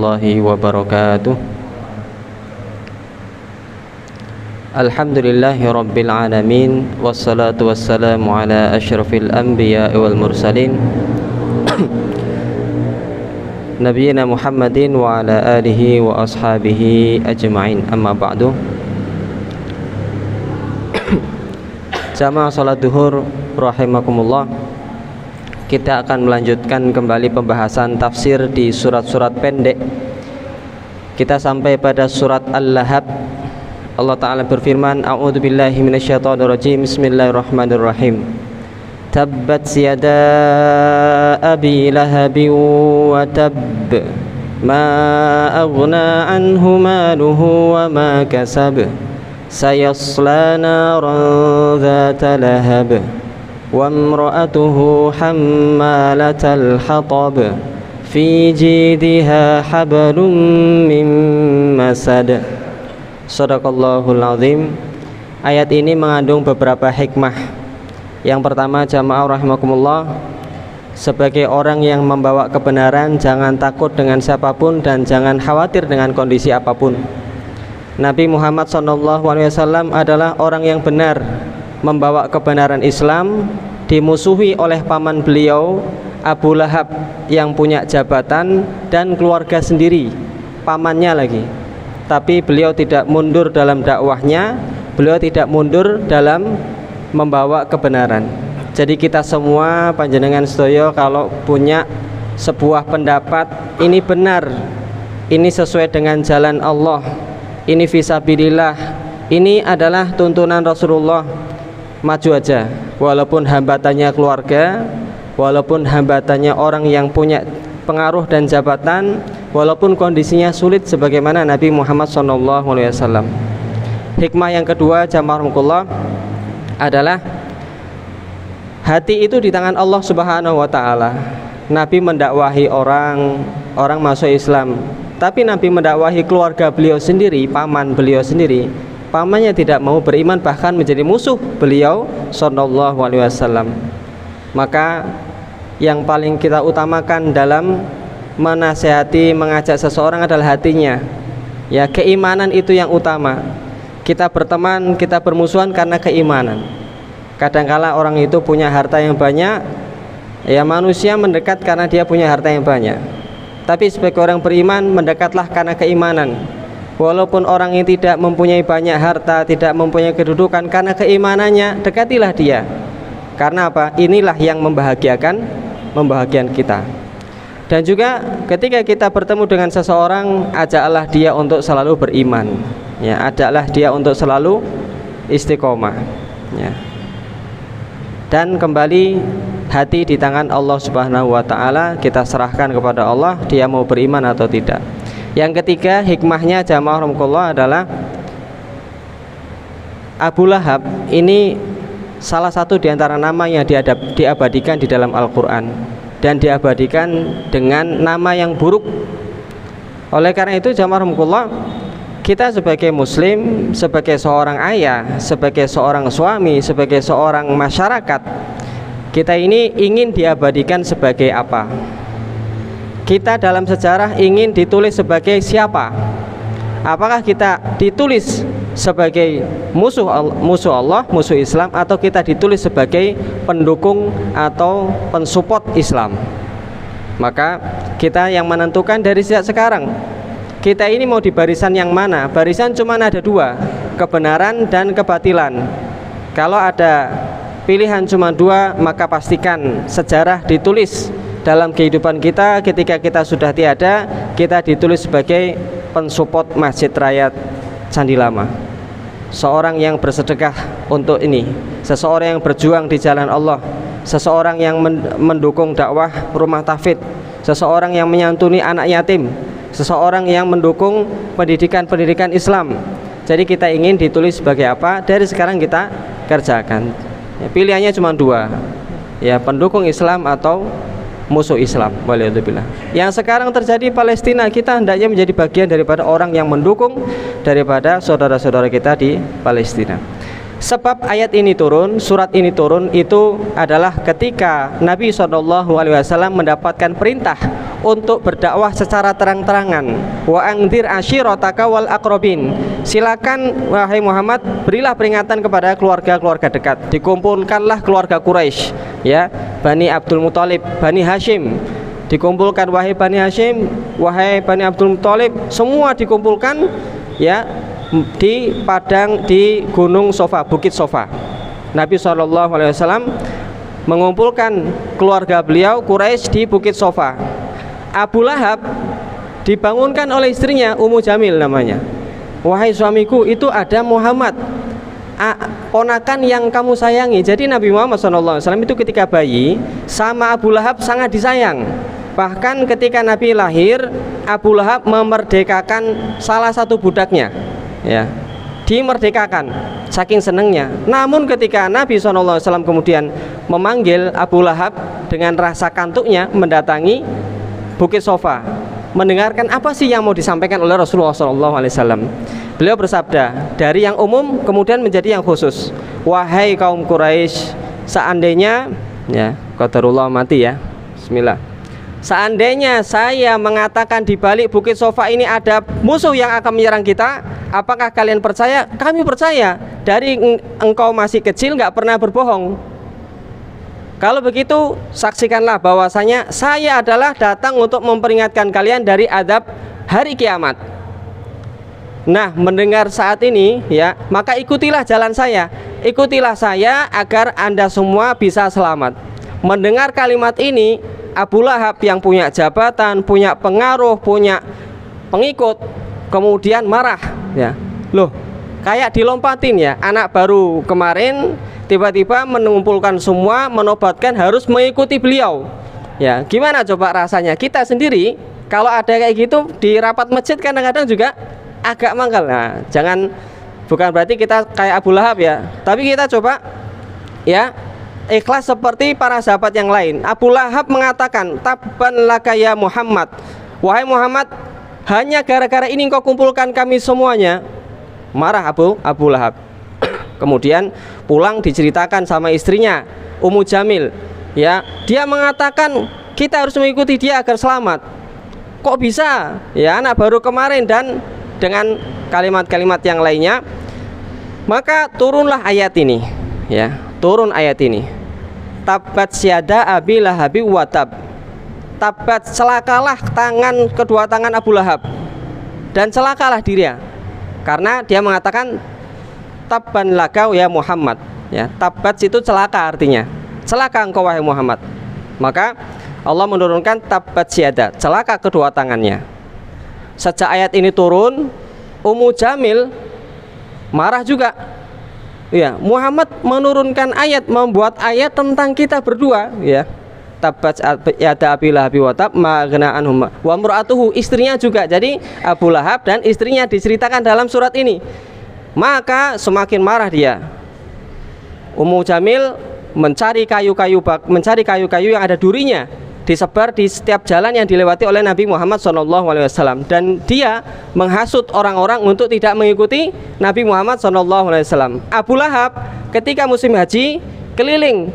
warahmatullahi wabarakatuh. Alhamdulillahi rabbil alamin, wassalatu wassalamu ala asyrafil anbiya wal mursalin Nabiyyina Muhammadin wa ala alihi wa ashabihi ajma'in, amma ba'du. Jamaah salat duhur rahimakumullah, kita akan melanjutkan kembali pembahasan tafsir di surat-surat pendek. Kita sampai pada surat Al-Lahab. Allah Ta'ala berfirman, A'udzu billahi minasyaitonir rajim. Bismillahirrahmanirrahim. Tabbat yada abi lahabin wa tabb, ma aghna anhu maluhu wa ma kasab, sayasla naran dhata lahab, wa imra'atuhu hammalatal hatab, fi jidha hablum min masad. Shadaqallahul azim. Ayat ini mengandung beberapa hikmah. Yang pertama, jamaah rahimakumullah, sebagai orang yang membawa kebenaran, jangan takut dengan siapapun dan jangan khawatir dengan kondisi apapun. Nabi Muhammad SAW adalah orang yang benar, membawa kebenaran Islam, dimusuhi oleh paman beliau Abu Lahab yang punya jabatan dan keluarga sendiri, pamannya lagi. Tapi beliau tidak mundur dalam dakwahnya, beliau tidak mundur dalam membawa kebenaran. Jadi kita semua panjenengan sedaya kalau punya sebuah pendapat, ini benar, ini sesuai dengan jalan Allah, ini fisabilillah, ini adalah tuntunan Rasulullah, maju aja. Walaupun hambatannya keluarga, walaupun hambatannya orang yang punya pengaruh dan jabatan, walaupun kondisinya sulit sebagaimana Nabi Muhammad SAW. Hikmah yang kedua, jamaah rahmatullah, adalah hati itu di tangan Allah Subhanahu wa taala. Nabi mendakwahi orang masuk Islam, tapi Nabi mendakwahi keluarga beliau sendiri, paman beliau sendiri. Pamannya tidak mau beriman, bahkan menjadi musuh beliau sallallahu alaihi wasallam. Maka yang paling kita utamakan dalam menasihati, mengajak seseorang adalah hatinya. Ya, keimanan itu yang utama. Kita berteman, kita bermusuhan karena keimanan. Kadangkala orang itu punya harta yang banyak, ya manusia mendekat karena dia punya harta yang banyak. Tapi sebagai orang beriman, mendekatlah karena keimanan. Walaupun orang yang tidak mempunyai banyak harta, tidak mempunyai kedudukan, karena keimanannya dekatilah dia. Karena apa? Inilah yang membahagiakan kita. Dan juga ketika kita bertemu dengan seseorang, ajaklah dia untuk selalu beriman. Ya, ajaklah dia untuk selalu istiqomah. Ya. Dan kembali hati di tangan Allah Subhanahu wa taala, kita serahkan kepada Allah, dia mau beriman atau tidak. Yang ketiga, hikmahnya jamaah rahmatullah adalah Abu Lahab ini salah satu di antara nama yang diabadikan di dalam Al-Qur'an, dan diabadikan dengan nama yang buruk. Oleh karena itu jamaah rahmatullah, kita sebagai muslim, sebagai seorang ayah, sebagai seorang suami, sebagai seorang masyarakat, kita ini ingin diabadikan sebagai apa? Kita dalam sejarah ingin ditulis sebagai siapa? Apakah kita ditulis sebagai musuh Allah, musuh Islam, atau kita ditulis sebagai pendukung atau pensupport Islam? Maka kita yang menentukan dari sejak sekarang. Kita ini mau di barisan yang mana? Barisan cuma ada dua, kebenaran dan kebatilan. Kalau ada pilihan cuma dua, maka pastikan sejarah ditulis dalam kehidupan kita. Ketika kita sudah tiada, kita ditulis sebagai pensupport Masjid Rakyat Candi Lama, seorang yang bersedekah untuk ini, seseorang yang berjuang di jalan Allah, seseorang yang mendukung dakwah rumah tahfidz, seseorang yang menyantuni anak yatim, seseorang yang mendukung pendidikan Islam. Jadi kita ingin ditulis sebagai apa? Dari sekarang kita kerjakan. Ya, pilihannya cuma dua, ya, pendukung Islam atau musuh Islam. Waliyadzubillah. Yang sekarang terjadi Palestina, kita hendaknya menjadi bagian daripada orang yang mendukung daripada saudara-saudara kita di Palestina. Sebab ayat ini turun, surat ini turun itu adalah ketika Nabi SAW mendapatkan perintah untuk berdakwah secara terang-terangan. Wa angdzir ashirataka wal aqrabin. Silakan wahai Muhammad, berilah peringatan kepada keluarga-keluarga dekat. Dikumpulkanlah keluarga Quraisy, ya, Bani Abdul Muthalib, Bani Hashim. Dikumpulkan wahai Bani Hashim, wahai Bani Abdul Muthalib, semua dikumpulkan, ya, di padang, di Gunung Sofa, Bukit Sofa. Nabi SAW mengumpulkan keluarga beliau Quraisy di Bukit Sofa. Abu Lahab dibangunkan oleh istrinya, Ummu Jamil namanya. Wahai suamiku, itu ada Muhammad, ponakan yang kamu sayangi. Jadi Nabi Muhammad SAW itu ketika bayi sama Abu Lahab sangat disayang. Bahkan ketika Nabi lahir, Abu Lahab memerdekakan salah satu budaknya, ya, dimerdekakan, saking senengnya. Namun ketika Nabi SAW kemudian memanggil Abu Lahab dengan rasa kantuknya mendatangi Bukit Sofa, mendengarkan apa sih yang mau disampaikan oleh Rasulullah SAW. Beliau bersabda, dari yang umum kemudian menjadi yang khusus. Wahai kaum Quraisy, seandainya, ya, qadarullah mati, ya, bismillah, seandainya saya mengatakan di balik Bukit Sofa ini ada musuh yang akan menyerang kita, apakah kalian percaya? Kami percaya. Dari engkau masih kecil nggak pernah berbohong. Kalau begitu, saksikanlah bahwasanya saya adalah datang untuk memperingatkan kalian dari adab hari kiamat. Nah, mendengar saat ini, ya, maka ikutilah jalan saya. Ikutilah saya agar Anda semua bisa selamat. Mendengar kalimat ini, Abu Lahab yang punya jabatan, punya pengaruh, punya pengikut, kemudian marah, ya. Loh, kayak dilompatin, ya, anak baru kemarin tiba-tiba mengumpulkan semua, menobatkan harus mengikuti beliau. Ya, gimana coba rasanya? Kita sendiri kalau ada kayak gitu di rapat masjid kadang-kadang juga agak mangkal. Nah, bukan berarti kita kayak Abu Lahab, ya, tapi kita coba, ya, ikhlas seperti para sahabat yang lain. Abu Lahab mengatakan, tabban laka ya Muhammad, wahai Muhammad, hanya gara-gara ini engkau kumpulkan kami semuanya. Marah Abu Lahab. Kemudian pulang diceritakan sama istrinya Ummu Jamil, ya, dia mengatakan kita harus mengikuti dia agar selamat. Kok bisa, ya, anak baru kemarin, dan dengan kalimat-kalimat yang lainnya. Maka turunlah ayat ini, ya, turun ayat ini. Tabat syada Abi Lahabi watab. Tabat, celakalah kedua tangan Abu Lahab, dan celakalah dirinya, karena dia mengatakan tabban laka ya Muhammad, ya, tabat itu celaka, artinya celaka engkau wahai Muhammad. Maka Allah menurunkan tabat syada, celaka kedua tangannya. Sejak ayat ini turun, Ummu Jamil marah juga, ya, Muhammad menurunkan ayat, membuat ayat tentang kita berdua, ya. Tabat yada Abi Lahab wa tab ma aghna anhu wa imra'atuhu, istrinya juga. Jadi Abu Lahab dan istrinya diceritakan dalam surat ini. Maka semakin marah dia. Ummu Jamil mencari kayu-kayu yang ada durinya, disebar di setiap jalan yang dilewati oleh Nabi Muhammad SAW, dan dia menghasut orang-orang untuk tidak mengikuti Nabi Muhammad SAW. Abu Lahab ketika musim haji keliling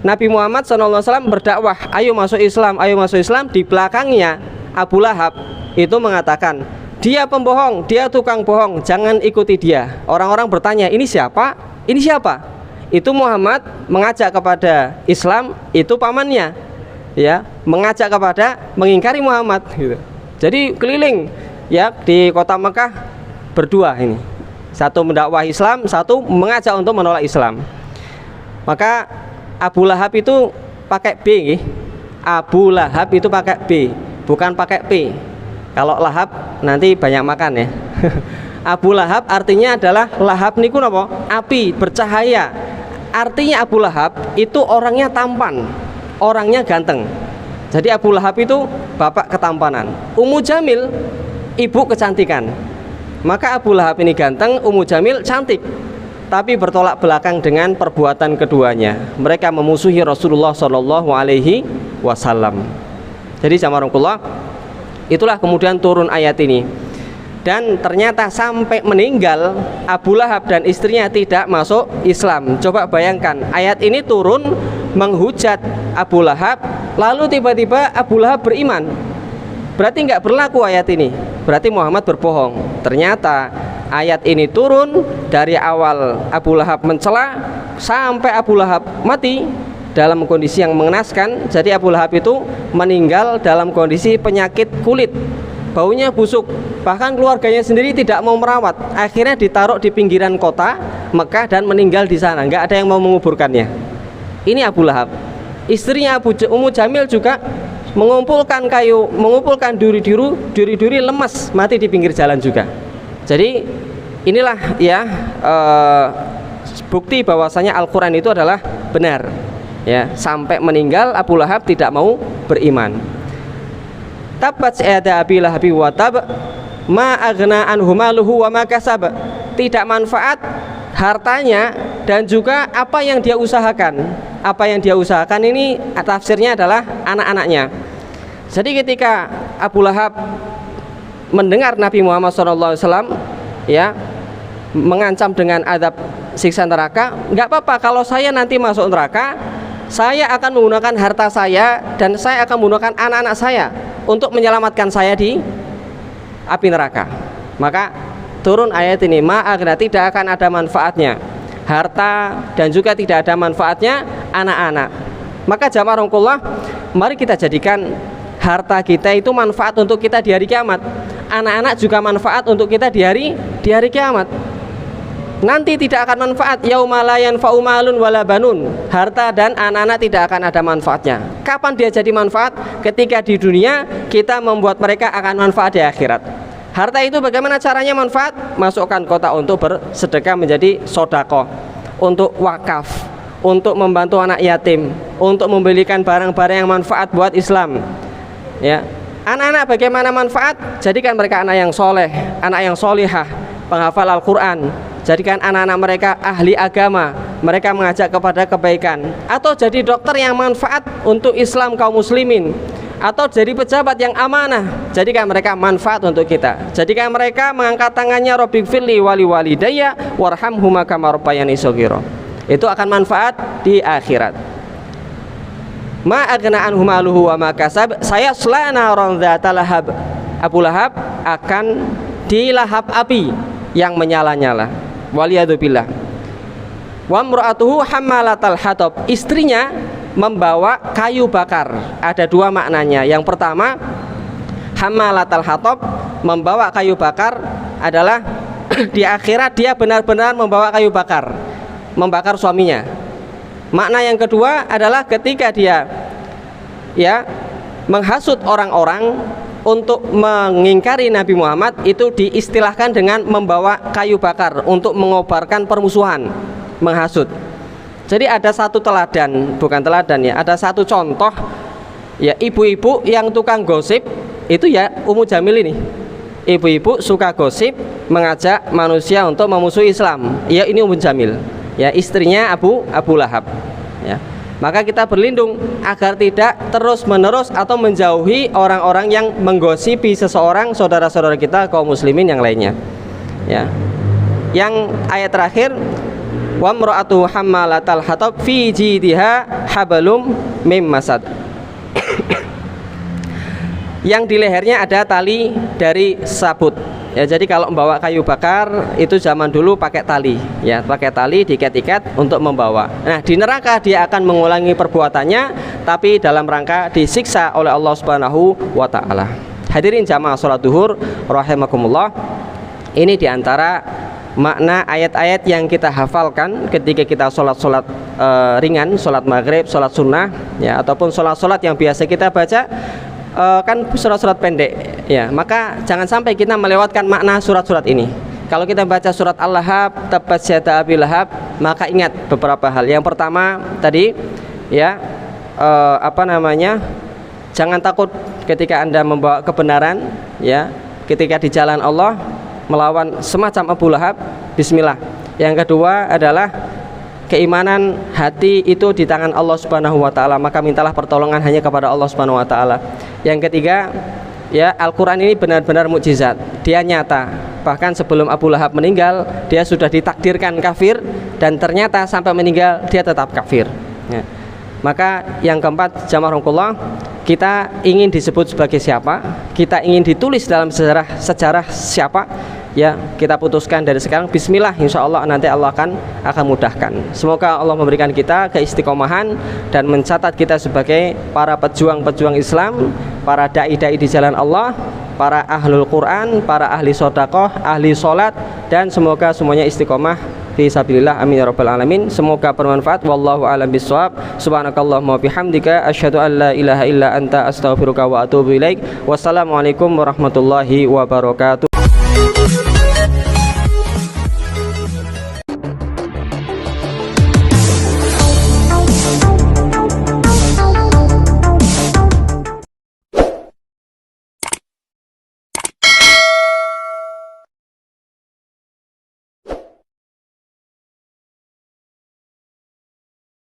Nabi Muhammad SAW berdakwah, ayo masuk Islam, ayo masuk Islam. Di belakangnya Abu Lahab itu mengatakan, dia pembohong, dia tukang bohong, jangan ikuti dia. Orang-orang bertanya, ini siapa? Ini siapa? Itu Muhammad mengajak kepada Islam, itu pamannya, ya, mengajak kepada mengingkari Muhammad, gitu. Jadi keliling, ya, di kota Mekah berdua ini, satu mendakwah Islam, satu mengajak untuk menolak Islam. Maka Abu Lahab itu pakai B, Abu Lahab itu pakai B, bukan pakai P. Kalau lahab nanti banyak makan, ya. Abu Lahab artinya adalah lahab niku napa? Api, bercahaya. Artinya Abu Lahab itu orangnya tampan, orangnya ganteng. Jadi Abu Lahab itu bapak ketampanan, Ummu Jamil ibu kecantikan. Maka Abu Lahab ini ganteng, Ummu Jamil cantik, tapi bertolak belakang dengan perbuatan keduanya. Mereka memusuhi Rasulullah SAW. Jadi jamaah, itulah kemudian turun ayat ini. Dan ternyata sampai meninggal Abu Lahab dan istrinya tidak masuk Islam. Coba bayangkan, ayat ini turun menghujat Abu Lahab, lalu tiba-tiba Abu Lahab beriman. berarti nggak berlaku ayat ini, berarti Muhammad berbohong. Ternyata ayat ini turun dari awal Abu Lahab mencela sampai Abu Lahab mati dalam kondisi yang mengenaskan. Jadi Abu Lahab itu meninggal dalam kondisi penyakit kulit, baunya busuk, bahkan keluarganya sendiri tidak mau merawat. Akhirnya ditaruh di pinggiran kota Mekah dan meninggal di sana, nggak ada yang mau menguburkannya. Ini Abu Lahab. Istrinya Ummu Jamil juga mengumpulkan kayu, mengumpulkan duri-duri lemas, mati di pinggir jalan juga. Jadi inilah ya bukti bahwasanya Al-Quran itu adalah benar. Ya, sampai meninggal Abu Lahab tidak mau beriman. Tabbat yada Abi Lahab wa tab ma aghna anhu maluhu wa ma kasab. Tidak manfaat hartanya dan juga apa yang dia usahakan. Apa yang dia usahakan ini tafsirnya adalah anak-anaknya. Jadi ketika Abu Lahab mendengar Nabi Muhammad SAW ya mengancam dengan azab siksa neraka, nggak apa-apa kalau saya nanti masuk neraka, saya akan menggunakan harta saya dan saya akan menggunakan anak-anak saya untuk menyelamatkan saya di api neraka. Maka turun ayat ini, ma'agna, tidak akan ada manfaatnya harta dan juga tidak ada manfaatnya anak-anak. Maka jamaah rangkullah, mari kita jadikan harta kita itu manfaat untuk kita di hari kiamat. Anak-anak juga manfaat untuk kita di hari kiamat. Nanti tidak akan manfaat, yauma la yanfa'u malun wala banun. Harta dan anak-anak tidak akan ada manfaatnya. Kapan dia jadi manfaat? Ketika di dunia kita membuat mereka akan manfaat di akhirat. Harta itu bagaimana caranya manfaat? Masukkan kotak untuk bersedekah menjadi sodako, untuk wakaf, untuk membantu anak yatim, untuk membelikan barang-barang yang manfaat buat Islam. Ya, anak-anak bagaimana manfaat? Jadikan mereka anak yang soleh, anak yang solihah, penghafal Al-Quran. Jadikan anak-anak mereka ahli agama, mereka mengajak kepada kebaikan. Atau jadi dokter yang manfaat untuk Islam kaum muslimin. Atau jadi pejabat yang amanah, jadikan mereka manfaat untuk kita. Jadikan mereka mengangkat tangannya, Rabbighfirli wali walidayya warhamhuma kama rabbayani shaghira. Itu akan manfaat di akhirat. Ma aghna anhu maluhu wa ma kasab, sayasla naran dzata lahab. Abu Lahab akan dilahap api yang menyala-nyala. Waliyadzubillah. Wa imra'atuhu hammalatal hatab, istrinya membawa kayu bakar. Ada dua maknanya. Yang pertama, hammalatal hatab, membawa kayu bakar adalah di akhirat dia benar-benar membawa kayu bakar, membakar suaminya. Makna yang kedua adalah ketika dia ya menghasut orang-orang untuk mengingkari Nabi Muhammad, itu diistilahkan dengan membawa kayu bakar untuk mengobarkan permusuhan, menghasut. Jadi ada satu teladan, bukan teladan ya, ada satu contoh ya, ibu-ibu yang tukang gosip itu ya Ummu Jamil ini. Ibu-ibu suka gosip, mengajak manusia untuk memusuhi Islam. Ya, ini Ummu Jamil, ya istrinya Abu Lahab. Ya. Maka kita berlindung agar tidak terus-menerus atau menjauhi orang-orang yang menggosipi seseorang, saudara-saudara kita kaum muslimin yang lainnya. Ya. Yang ayat terakhir, wa imra'atu hammalatal hatab fi jidha hablum mim masad. Yang di lehernya ada tali dari sabut. Ya, jadi kalau membawa kayu bakar itu zaman dulu pakai tali, ya, pakai tali diikat-ikat untuk membawa. Nah, di neraka dia akan mengulangi perbuatannya, tapi dalam rangka disiksa oleh Allah Subhanahu wa taala. Hadirin jamaah salat zuhur rahimakumullah. Ini diantara makna ayat-ayat yang kita hafalkan ketika kita sholat ringan, sholat maghrib, sholat sunnah, ya, ataupun sholat yang biasa kita baca, kan surat-surat pendek, ya. Maka jangan sampai kita melewatkan makna surat-surat ini. Kalau kita baca surat Al-Lahab, tabbat yada Abi Lahab, maka ingat beberapa hal. Yang pertama tadi, ya, jangan takut ketika Anda membawa kebenaran, ya, ketika di jalan Allah melawan semacam Abu Lahab, bismillah. Yang kedua adalah keimanan hati itu di tangan Allah Subhanahu wa taala, maka mintalah pertolongan hanya kepada Allah Subhanahu wa taala. Yang ketiga, ya, Al-Qur'an ini benar-benar mukjizat. Dia nyata. Bahkan sebelum Abu Lahab meninggal, dia sudah ditakdirkan kafir dan ternyata sampai meninggal dia tetap kafir. Ya. Maka yang keempat, jamaah rangkullah, kita ingin disebut sebagai siapa, kita ingin ditulis dalam sejarah siapa, ya kita putuskan dari sekarang bismillah, insya Allah nanti Allah akan mudahkan. Semoga Allah memberikan kita keistiqomahan dan mencatat kita sebagai para pejuang-pejuang Islam, para dai-dai di jalan Allah, para ahlul Quran, para ahli sodakoh, ahli sholat, dan semoga semuanya istiqomah fi sabilillah, amin ya rabbal alamin. Semoga bermanfaat. Wallahu a'lam bishawab. Subhanakallahumma bihamdika asyhadu an la ilaha illa anta astaghfiruka wa atubu ilaik. Wassalamualaikum warahmatullahi wabarakatuh.